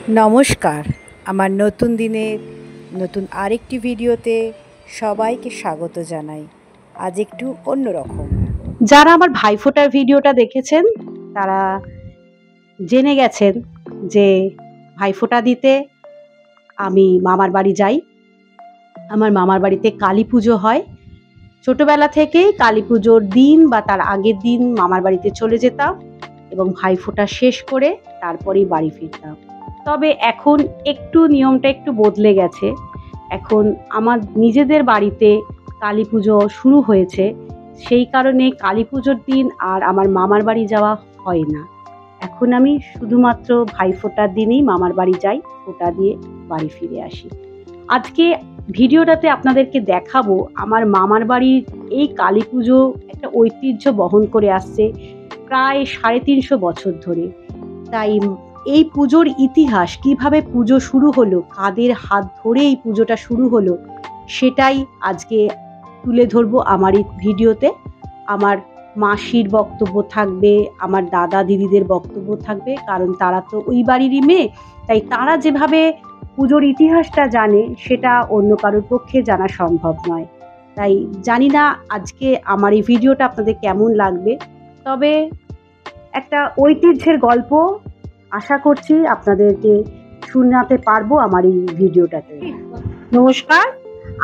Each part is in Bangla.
নমস্কার, আমার নতুন দিনের নতুন আরেকটি ভিডিওতে সবাইকে স্বাগত জানাই। আজ একটু অন্যরকম। যারা আমার ভাইফোঁটার ভিডিওটা দেখেছেন তারা জেনে গেছেন যে ভাইফোঁটা দিতে আমি মামার বাড়ি যাই। আমার মামার বাড়িতে কালী পুজো হয়। ছোটবেলা থেকেই কালী পুজোর দিন বা তার আগের দিন মামার বাড়িতে চলে যেতাম এবং ভাইফোঁটা শেষ করে তারপরেই বাড়ি ফিরতাম। তবে এখন একটু নিয়মটা একটু বদলে গেছে। এখন আমার নিজেদের বাড়িতে কালী পুজো শুরু হয়েছে, সেই কারণে কালী পুজোর দিন আর আমার মামার বাড়ি যাওয়া হয় না। এখন আমি শুধুমাত্র ভাইফোঁটার দিনেই মামার বাড়ি যাই, ফোঁটা দিয়ে বাড়ি ফিরে আসি। আজকে ভিডিওটাতে আপনাদেরকে দেখাবো আমার মামার বাড়ির এই কালী পুজো একটা ঐতিহ্য বহন করে আসছে প্রায় 350 বছর ধরে। তাই এই পুজোর ইতিহাস, কিভাবে পুজো শুরু হলো, কাদের হাত ধরে এই পুজোটা শুরু হলো, সেটাই আজকে তুলে ধরবো আমার এই ভিডিওতে। আমার মাসির বক্তব্য থাকবে, আমার দাদা দিদিদের বক্তব্য থাকবে, কারণ তারা তো ওই বাড়িরই মেয়ে। তাই তারা যেভাবে পুজোর ইতিহাসটা জানে সেটা অন্য কারোর পক্ষে জানা সম্ভব নয়। তাই জানি না আজকে আমার এই ভিডিওটা আপনাদের কেমন লাগবে, তবে একটা ঐতিহ্যের গল্প আশা করছি আপনাদেরকে শোনাতে পারবো আমার এই ভিডিওটাতে। নমস্কার,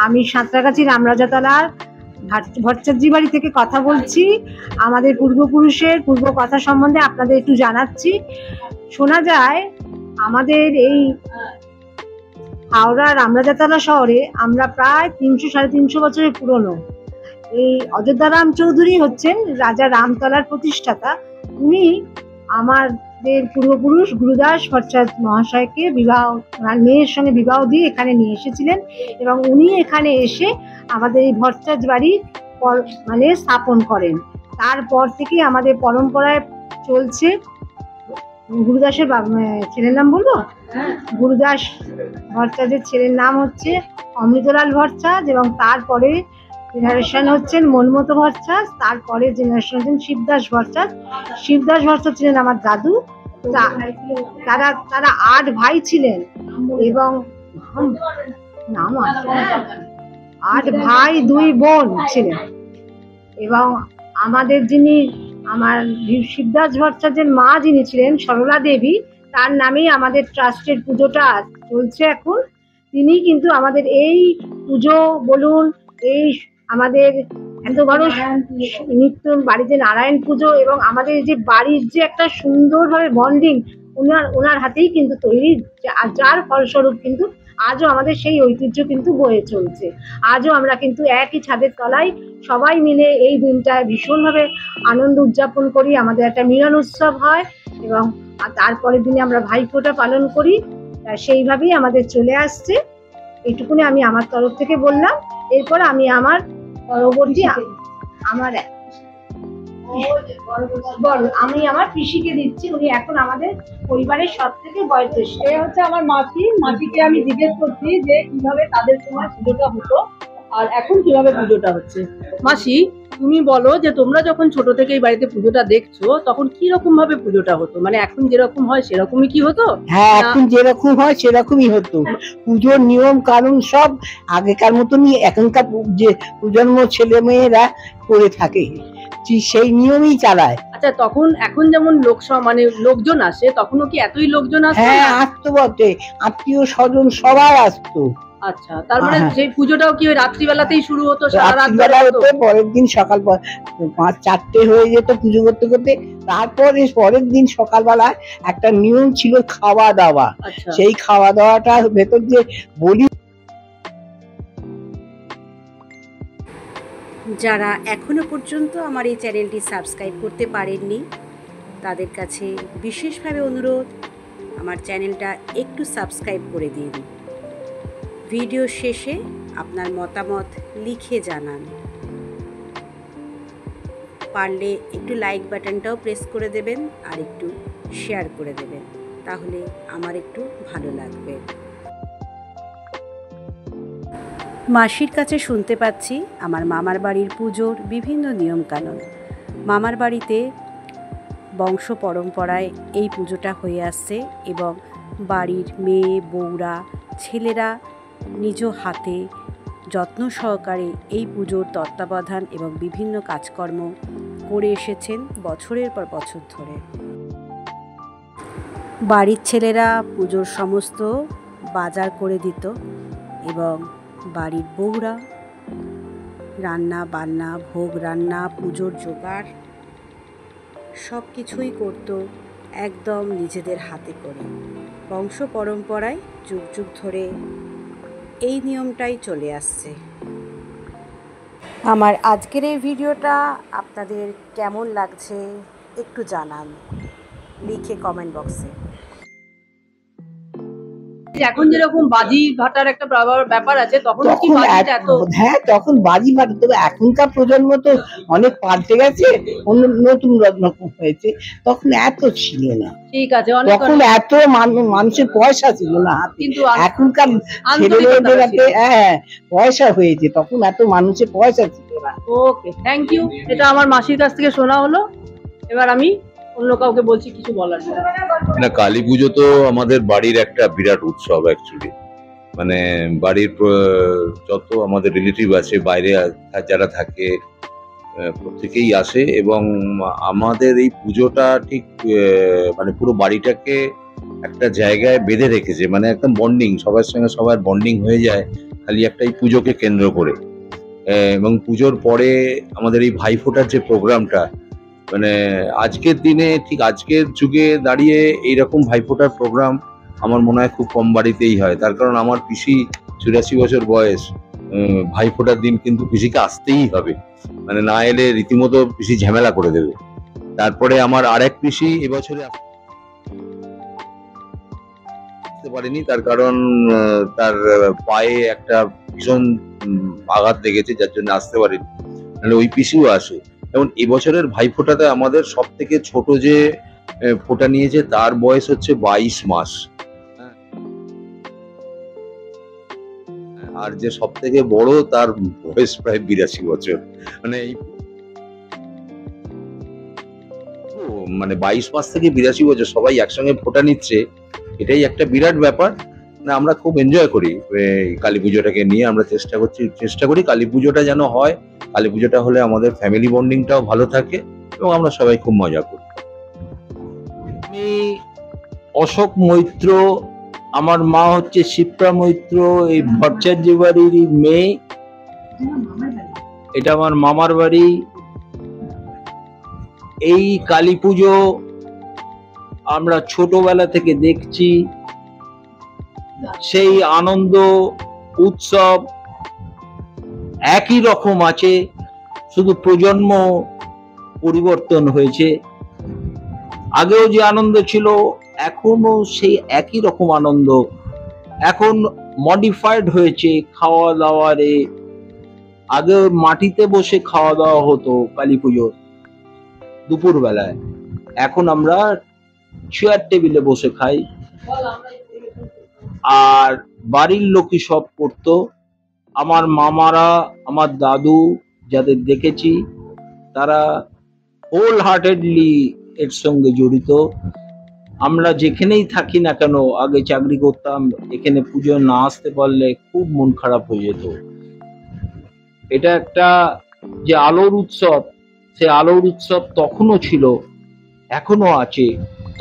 আমি সাঁতরাগাছি রামরাজাতলার ভট্টাচার্য বাড়ি থেকে কথা বলছি। আমাদের পূর্বপুরুষের পূর্ব কথা সম্বন্ধে আপনাদের একটু জানাচ্ছি। শোনা যায় আমাদের এই হাওড়া রামরাজাতলা শহরে আমরা প্রায় 300-350 বছরের পুরনো। এই অযোধ্যা রাম চৌধুরী হচ্ছেন রাজা রামতলার প্রতিষ্ঠাতা। উনি আমাদের পূর্বপুরুষ গুরুদাস ভট্টাচার্য মহাশয়কে মেয়ের সঙ্গে বিবাহ দিয়ে এখানে নিয়ে এসেছিলেন এবং উনি এখানে এসে আমাদের এই ভট্টাচার্য বাড়ি স্থাপন করেন। তারপর থেকে আমাদের পরম্পরায় চলছে। গুরুদাসের ছেলের নাম বলবো? গুরুদাস ভট্টাচার্যের ছেলের নাম হচ্ছে অমৃতলাল ভট্টাচার্য এবং তারপরে জেনারেশন হচ্ছেন মনমতো ভট্টাচার্য, তারপরে জেনারেশন হচ্ছেন শিবদাস ভট্টাচার্য। শিবদাস ভট্টাচার্য ছিলেন আমার দাদু। তারা 8 ভাই ছিলেন এবং 8 ভাই 2 বোন ছিলেন। এবং আমাদের আমার শিবদাস ভট্টাচার্যের মা যিনি ছিলেন সরলা দেবী, তার নামেই আমাদের ট্রাস্টের পুজোটা চলছে এখন। তিনি কিন্তু আমাদের এই পুজো বলুন, এই আমাদের এত বড় নিত্য বাড়িতে নারায়ণ পুজো এবং আমাদের যে বাড়ির যে একটা সুন্দরভাবে বন্ডিং ওনার হাতেই কিন্তু তৈরি, যার ফলস্বরূপ কিন্তু আজও আমাদের সেই ঐতিহ্য কিন্তু বয়ে চলছে। আজও আমরা কিন্তু একই ছাদের তলায় সবাই মিলে এই দিনটায় ভীষণভাবে আনন্দ উদযাপন করি। আমাদের একটা মিলন উৎসব হয় এবং তারপরের দিনে আমরা ভাইফোঁটা পালন করি। সেইভাবেই আমাদের চলে আসছে। এইটুকুনি আমি আমার তরফ থেকে বললাম। এরপর আমি আমার পরবর্তী আমি আমার পিসিকে দিচ্ছি। উনি এখন আমাদের পরিবারের সব থেকে বয়োজ্যেষ্ঠ। এ হচ্ছে আমার মাসিকে আমি জিজ্ঞেস করছি যে কিভাবে তাদের সময় পুজোটা হতো আর এখন কিভাবে পুজোটা হচ্ছে। মাসি, তুমি বলো যে তোমরা যখন ছোট থেকে এই বাড়িতে পুজোটা দেখছো তখন কি রকম ভাবে পুজোটা হতো, মানে এখন যেরকম হয় সেরকমই কি হতো? হ্যাঁ, এখন যেরকম হয় সেরকমই হতো। পুজোর নিয়ম কানুন সব আগেকার মতনই এখনকার যে প্রজন্ম ছেলে মেয়েরা করে থাকে, সেই নিয়মই চালায়। আচ্ছা, তখন এখন যেমন লোকজন আসে, তখনও কি এতই লোকজন আসতো? হ্যাঁ, আসতো বটে, আত্মীয় স্বজন সবাই আসতো। আচ্ছা, তার মানে সেই পুজোটাও কি ওই রাত্রিবেলাতেই শুরু হতো? রাত্রিবেলা হতো, পরের দিন সকাল 5-4টে হয়ে যেত পুজো করতে করতে। তারপরে পরের দিন সকালবেলা একটা নিয়ম ছিল খাওয়া দাওয়া। সেই খাওয়া দাওয়াটার ভেতর যে বলি। যারা এখনো পর্যন্ত আমার এই চ্যানেলটি সাবস্ক্রাইব করতে পারেননি তাদের কাছে বিশেষভাবে অনুরোধ, আমার চ্যানেলটা একটু সাবস্ক্রাইব করে দিন। ভিডিও শেষে আপনার মতামত লিখে জানান। পারলে একটু লাইক বাটনটাও প্রেস করে দেবেন আর একটু শেয়ার করে দেবেন, তাহলে আমার একটু ভালো লাগবে। মাসির কাছে শুনতে পাচ্ছি আমার মামার বাড়ির পুজোর বিভিন্ন নিয়মকানুন। মামার বাড়িতে বংশ পরম্পরায় এই পুজোটা হয়ে আসছে এবং বাড়ির মেয়ে বউরা ছেলেরা নিজ হাতে যত্ন সহকারে এই পুজোর তত্ত্বাবধান এবং বিভিন্ন কাজকর্ম করে এসেছেন বছরের পর বছর ধরে। বাড়ির ছেলেরা পুজোর সমস্ত বাজার করে দিত এবং বাড়ির বউরা রান্না বান্না, ভোগ রান্না, পুজোর জোগাড় সব কিছুই করতো একদম নিজেদের হাতে করে। বংশ পরম্পরায় যুগ যুগ ধরে এই নিয়মটাই চলে আসছে। আমার আজকের এই ভিডিওটা আপনাদের কেমন লাগছে একটু জানান লিখে কমেন্ট বক্সে। এখন যেরকম বাজি ভাটার একটা ব্যাপার আছে, তখন কি তখন বাজিটা এত হ্যাঁ, তখন বাজি ফাটে। তবে এখনকার প্রজন্ম তো অনেক পাল্টে গেছে, অন্য নতুন রকম হয়েছে। তখন এত ছিল না, ঠিক আছে, অনেক তখন এত মানুষের পয়সা ছিল না হাতে। কিন্তু এখনকার আন্তরিকতা ছেলেমেয়েদের হাতে হ্যাঁ পয়সা হয়েছে, তখন এত মানুষের পয়সা ছিল না। ওকে, থ্যাংক ইউ। এটা আমার মাসির কাছ থেকে শোনা হলো। এবার আমি অন্য কাউকে বলছি কিছু বলার জন্য। না, কালী পুজো তো আমাদের বাড়ির একটা বিরাট উৎসব অ্যাকচুয়ালি। মানে বাড়ির যত আমাদের রিলেটিভ আছে বাইরে যারা থাকে প্রত্যেকেই আসে, এবং আমাদের এই পুজোটা ঠিক মানে পুরো বাড়িটাকে একটা জায়গায় বেঁধে রেখেছে। মানে একদম বন্ডিং, সবার সঙ্গে সবার বন্ডিং হয়ে যায় খালি একটা এই পুজোকে কেন্দ্র করে। এবং পুজোর পরে আমাদের এই ভাইফোঁটার যে প্রোগ্রামটা, মানে আজকের দিনে ঠিক আজকের যুগে দাঁড়িয়ে এইরকম ভাইফোঁটার প্রোগ্রাম আমার মনে হয় খুব কম বাড়িতেই হয়। তার কারণ আমার পিসি 84 বছর বয়স, ভাইফোঁটার দিন কিন্তু পিসিকে আসতেই হবে, মানে না এলে রীতিমতো পিসি ঝামেলা করে দেবে। তারপরে আমার আরেক পিসি এবছরে আসতে পারেনি, তার কারণ তার পায়ে একটা ভীষণ আঘাত লেগেছে, যার জন্য আসতে পারেনি। মানে ওই পিসিও আসে। যেমন এবছরের ভাইফোঁটাতে আমাদের সব থেকে ছোট যে ফোঁটা নিয়েছে তার বয়স হচ্ছে 22 মাস, আর যে সব থেকে বড় তার বয়স প্রায় 82 বছর। মানে এই মানে 22 মাস থেকে 82 বছর সবাই একসঙ্গে ফোঁটা নিচ্ছে, এটাই একটা বিরাট ব্যাপার। না, আমরা খুব এনজয় করি কালী পুজোটাকে নিয়ে। আমরা চেষ্টা করি কালী পুজোটা যেন হয়। কালী পুজোটা হলে আমাদের ফ্যামিলি বন্ডিংটাও ভালো থাকে এবং আমরা সবাই খুব মজা করি। আমি অশোক মৈত্র, আমার মা হচ্ছে শিপ্রা মৈত্র, এই ভট্টাচার্য বাড়ির মেয়ে। এটা আমার মামার বাড়ি। এই কালী পুজো আমরা ছোটবেলা থেকে দেখছি। সেই আনন্দ উৎসব একই রকম আছে, শুধু প্রজন্ম পরিবর্তন হয়েছে। আগেও যে আনন্দ ছিল এখনো সেই একই রকম আনন্দ, এখন মডিফাইড হয়েছে খাওয়া দাওয়ারে। আগে মাটিতে বসে খাওয়া দাওয়া হতো কালী পুজো দুপুর বেলায়, এখন আমরা চেয়ার টেবিলে বসে খাই। আর বাড়ির লোকই সব করতো, আমার মামারা, আমার দাদু যাদের দেখেছি তারা হোল হার্টেডলি এর সঙ্গে জড়িত। আমরা যেখানেই থাকি না কেন, আগে চাকরি করতাম, এখানে পুজো না আসতে পারলে খুব মন খারাপ হয়ে যেত। এটা একটা যে আলোর উৎসব, সে আলোর উৎসব তখনও ছিল, এখনো আছে।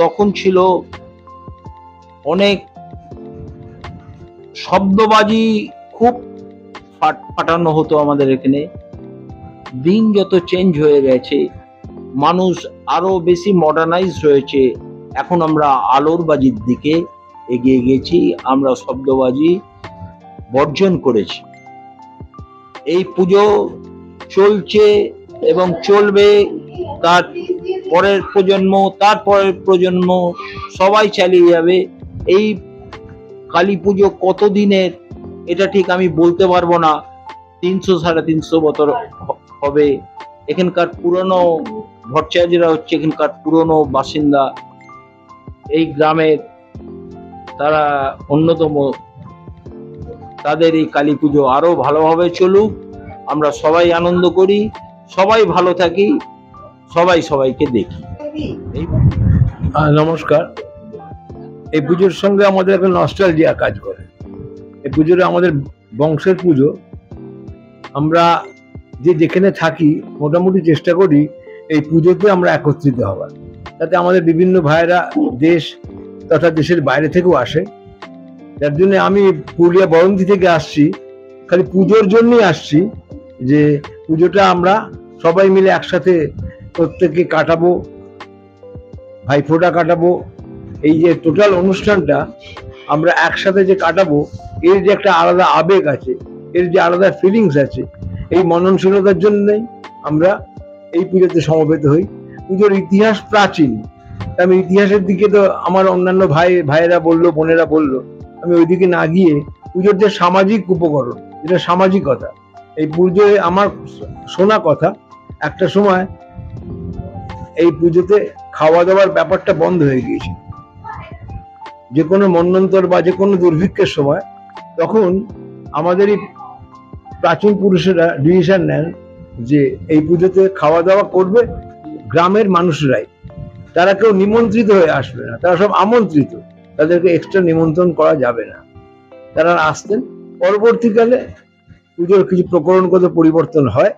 তখন ছিল অনেক শব্দবাজি, খুব ফাটানো হতো আমাদের এখানে। দিন যত চেঞ্জ হয়ে গেছে, মানুষ আরো বেশি মডার্নাইজ হয়েছে, এখন আমরা আলোর বাজির দিকে এগিয়ে গেছি, আমরা শব্দবাজি বর্জন করেছি। এই পুজো চলছে এবং চলবে, তার পরের প্রজন্ম, তার পরের প্রজন্ম সবাই চালিয়ে যাবে। এই কালী পুজো কতদিনের এটা ঠিক আমি বলতে পারবো না, 300-350 বছর হবে। এখানকার পুরনো ভট্টাচার্যরা হচ্ছে এখানকার পুরনো বাসিন্দা, এই গ্রামের তারা অন্যতম। তাদের এই কালী পুজো আরো ভালোভাবে চলুক, আমরা সবাই আনন্দ করি, সবাই ভালো থাকি, সবাই সবাইকে দেখি। নমস্কার, এই পুজোর সঙ্গে আমাদের একটা নস্টালজিয়া কাজ করে। এই পুজোটা আমাদের বংশের পুজো। আমরা যেখানে থাকি মোটামুটি চেষ্টা করি এই পুজোতে আমরা একত্রিত হবার, তাতে আমাদের বিভিন্ন ভাইয়েরা দেশ তথা দেশের বাইরে থেকেও আসে। যার জন্য আমি পুরুলিয়া বরন্তি থেকে আসছি, খালি পুজোর জন্যই আসছি, যে পুজোটা আমরা সবাই মিলে একসাথে প্রত্যেকে কাটাবো, ভাইফোঁটা কাটাবো। এই যে টোটাল অনুষ্ঠানটা আমরা একসাথে যে কাটাবো, এর যে একটা আলাদা আবেগ আছে, এর যে আলাদা ফিলিংস আছে, এই মননশীলতার জন্যই আমরা এই পুজোতে সমবেত হই। পুজোর ইতিহাস প্রাচীন, আমি ইতিহাসের দিকে তো আমার অন্যান্য ভাইয়েরা বললো, বোনেরা বললো, আমি ওইদিকে না গিয়ে পুজোর যে সামাজিক উপকরণ, যেটা সামাজিকতা, এই পুজোয় আমার শোনা কথা একটা সময় এই পুজোতে খাওয়া দাওয়ার ব্যাপারটা বন্ধ হয়ে গিয়েছিল। যে কোনো মন্বন্তর বা যে কোনো দুর্ভিক্ষের সময় তখন আমাদের এই প্রাচীন পুরুষেরা ডিসিশন নেন যে এই পুজোতে খাওয়া দাওয়া করবে গ্রামের মানুষরাই, তারা কেউ নিমন্ত্রিত হয়ে আসবে না, তারা সব আমন্ত্রিত, তাদেরকে এক্সট্রা নিমন্ত্রণ করা যাবে না, তারা আসতেন। পরবর্তীকালে পুজোর কিছু প্রকরণগত পরিবর্তন হয়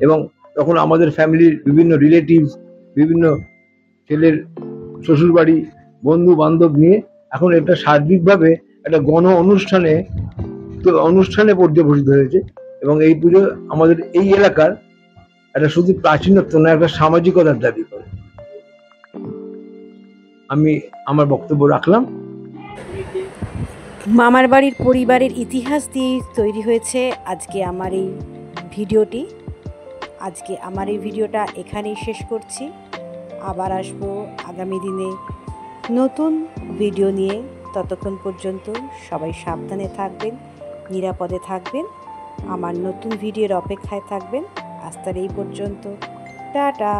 এবং তখন আমাদের ফ্যামিলির বিভিন্ন রিলেটিভস, বিভিন্ন ছেলের শ্বশুরবাড়ি, বন্ধু বান্ধব নিয়ে এখন একটা সার্বিকভাবে একটা গণ অনুষ্ঠানে পর্যবসিত হয়েছে। এবং এই পুজো আমাদের এই এলাকার একটা শুধু প্রাচীনত্ব না, একটা সামাজিকতার দাবি করে। আমি আমার বক্তব্য রাখলাম। মামার বাড়ির পরিবারের ইতিহাস দিয়ে তৈরি হয়েছে আজকে আমার এই ভিডিওটি। আজকে আমার এই ভিডিওটা এখানেই শেষ করছি। আবার আসবো আগামী দিনে নতুন ভিডিও নিয়ে। ততক্ষণ পর্যন্ত সবাই সাবধানে থাকবেন, নিরাপদে থাকবেন, আমার নতুন ভিডিওর অপেক্ষায় থাকবেন। আজ তার এই পর্যন্ত, টাটা।